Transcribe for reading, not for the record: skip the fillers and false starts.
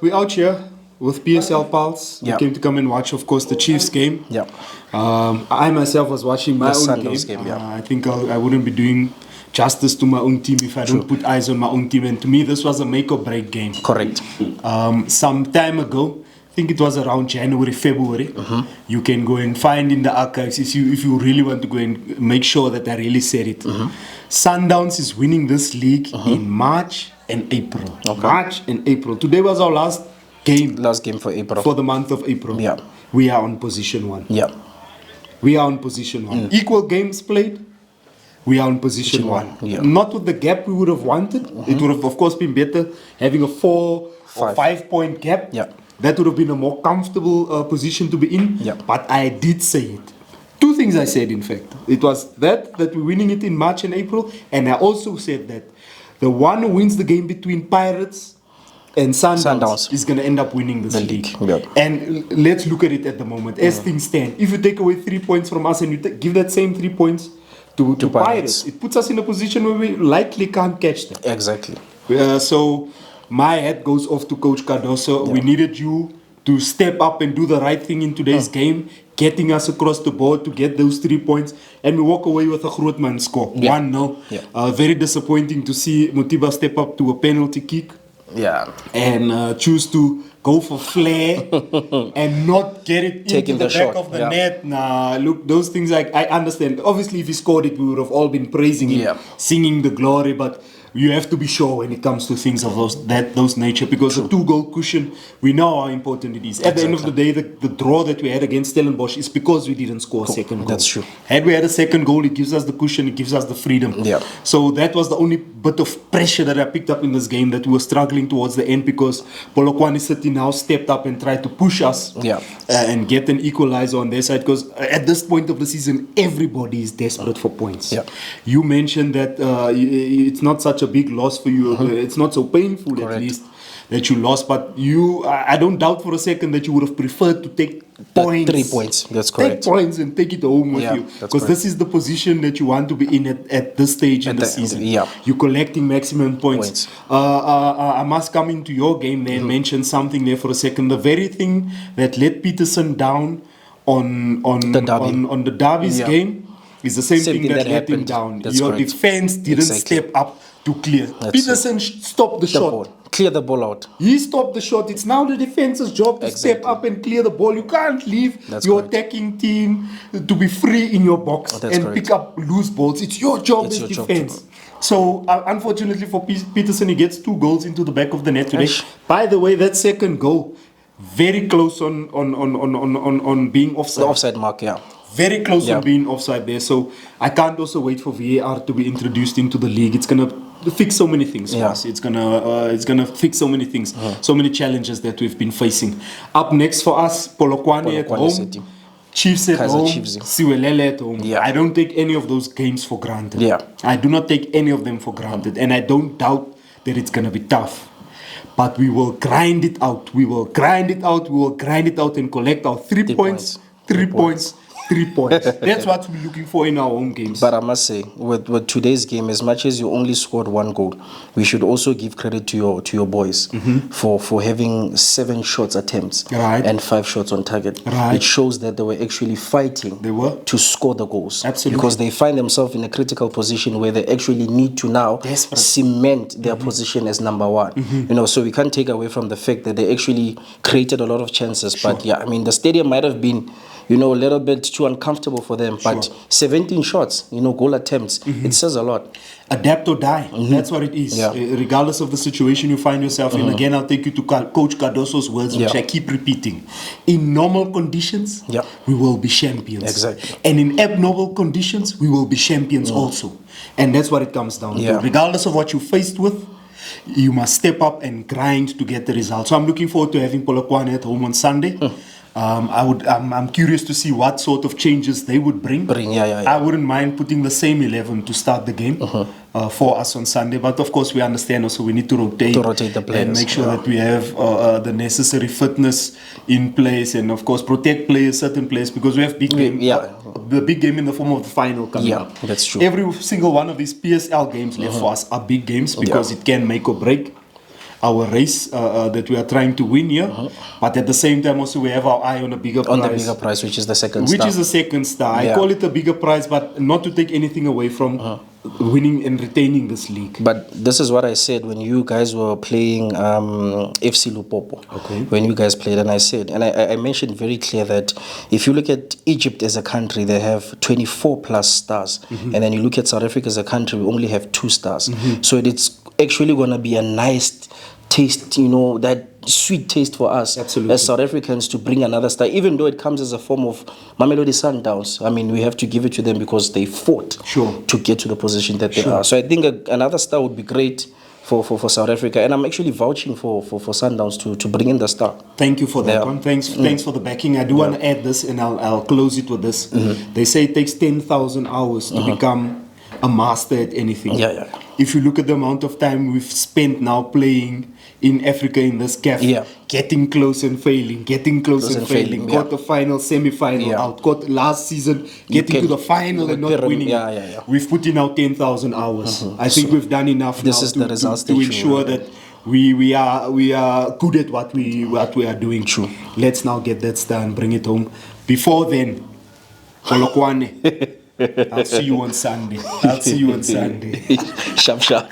We're out here with PSL Pulse. We Yeah. came to come and watch, of course, the Chiefs game. Yeah. I myself was watching my The own Sundowns game. game, yeah. I think I wouldn't be doing justice to my own team if I don't put eyes on my own team. And to me, this was a make or break game. Correct. Some time ago, I think it was around January, February. You can go and find in the archives if you really want to go and make sure that I really said it. Sundowns is winning this league in March and April. Okay. March and April. Today was our last game Last game for April. for the month of April. Yeah. We are on position one. Yeah. We are on position one. Equal games played. We are on position one. Yeah. Not with the gap we would have wanted. It would have, of course, been better having a 4 or 5 point gap. Yeah. That would have been a more comfortable position to be in. Yeah. But I did say it. Two things I said, in fact. It was that we're winning it in March and April. And I also said that the one who wins the game between Pirates and Sundowns is going to end up winning this The league. league, yeah. And let's look at it at the moment. As things stand, if you take away 3 points from us and you give that same 3 points to Pirates, it puts us in a position where we likely can't catch them. Exactly. So my hat goes off to Coach Cardoso. We needed you to step up and do the right thing in today's game, getting us across the board to get those 3 points, and we walk away with a Grootman score, 1-0. Yeah. Very disappointing to see Mutiba step up to a penalty kick Yeah. and choose to go for flair and not get it Taking into the the back shot, of the yeah. net. Nah, look, those things I understand. Obviously, if he scored it, we would have all been praising him, Yeah. singing the glory, but you have to be sure when it comes to things of those nature, because the 2-goal cushion, we know how important it is. At the end of the day, the draw that we had against Stellenbosch is because we didn't score a second goal. That's true. Had we had a second goal, it gives us the cushion, it gives us the freedom. Yeah. So that was the only bit of pressure that I picked up in this game, that we were struggling towards the end, because Polokwane City now stepped up and tried to push us and get an equalizer on their side, because at this point of the season, everybody is desperate for points. Yeah. You mentioned that it's not such a big loss for you. It's not so painful, Correct. at least, that you lost, but I don't doubt for a second that you would have preferred to take points. 3 points. That's correct. Take points and take it home with Yeah, you, that's because this is the position that you want to be in at this stage in the season. Yeah. You're collecting maximum points. I must come into your game there and mention something there for a second. The very thing that let Peterson down on The derby. on the Derby's Yeah. game is the same, thing that let him happened. down. That's Your correct. defense didn't Exactly. step up to clear. That's Peterson stopped the The shot. ball. Clear the ball out. He stopped the shot. It's now the defense's job to step Exactly. up and clear the ball. You can't leave That's your correct. attacking team to be free in your box That's and correct. pick up loose balls. It's your job It's as your job to defense. So, unfortunately for Peterson, he gets 2 goals into the back of the net today. Ish. By the way, that second goal, very close on being offside. The offside mark, yeah. Very close Yeah. on being offside there. So I can't also wait for VAR to be introduced into the league. It's gonna fix so many things for Yeah. us. It's gonna fix so many things, so many challenges that we've been facing. Up next for us, Polokwane at Polokwane home, City. Chiefs at Kaizer home, Chiefs. Siwelele at home. Yeah. I don't take any of those games for granted. Yeah. I do not take any of them for granted, and I don't doubt that it's gonna be tough. But we will grind it out. We will grind it out. We will grind it out and collect our 3 points. 3 points. 3 points. That's what we're looking for in our home games. But I must say, with today's game, as much as you only scored 1 goal, we should also give credit to your boys for having 7 shots attempts Right. and 5 shots on target. Right. It shows that they were actually fighting They were. to score the goals. Absolutely. Because they find themselves in a critical position where they actually need to now Desperate. cement their position as number 1. You know, so we can't take away from the fact that they actually created a lot of chances. But yeah, I mean, the stadium might have been, a little bit too uncomfortable for them. But 17 shots, goal attempts, it says a lot. Adapt or die. That's what it is. Yeah. Regardless of the situation you find yourself in. Again, I'll take you to Coach Cardoso's words, which Yeah. I keep repeating. In normal conditions, Yeah. we will be champions. Exactly. And in abnormal conditions, we will be champions also. And that's what it comes down Yeah. to. Regardless of what you're faced with, you must step up and grind to get the result. So I'm looking forward to having Polokwane at home on Sunday. I'm curious to see what sort of changes they would bring. Yeah. I wouldn't mind putting the same 11 to start the game for us on Sunday. But of course, we understand also we need to rotate the players. and make sure that we have the necessary fitness in place, and of course protect certain players, because we have big game. The big game in the form of the final coming up. Yeah, that's true. Every single one of these PSL games left for us are big games, because it can make or break. our race that we are trying to win here. But at the same time, also we have our eye on a bigger prize. On the bigger prize, which is the second star. Which is the second star. Yeah. I call it a bigger prize, but not to take anything away from winning and retaining this league. But this is what I said when you guys were playing FC Lupopo. Okay. When you guys played, and I said, and I mentioned very clear that if you look at Egypt as a country, they have 24 plus stars. And then you look at South Africa as a country, we only have 2 stars. So it's actually going to be a nice taste, you know, that sweet taste for us Absolutely. as South Africans to bring another star, even though it comes as a form of Mamelodi Sundowns. I mean, we have to give it to them because they fought Sure. to get to the position that they are. So I think another star would be great for South Africa, and I'm actually vouching for Sundowns to bring in the star. Thank you for that Yeah. one. Thanks for the backing. I do want to add this, and I'll close it with this. They say it takes 10,000 hours to become a master at anything. Yeah. If you look at the amount of time we've spent now playing in Africa in this CAF, Yeah. getting close and failing, yeah. quarter-final, semi-final, Yeah. out. Last season, getting to the final and not pyramid, winning. yeah. We've put in our 10,000 hours. I think we've done enough This now is the results to that you ensure want. that we are good at what we are doing. True. Let's now get that star and bring it home. Before then, Polokwane. I'll see you on Sunday. Sharp.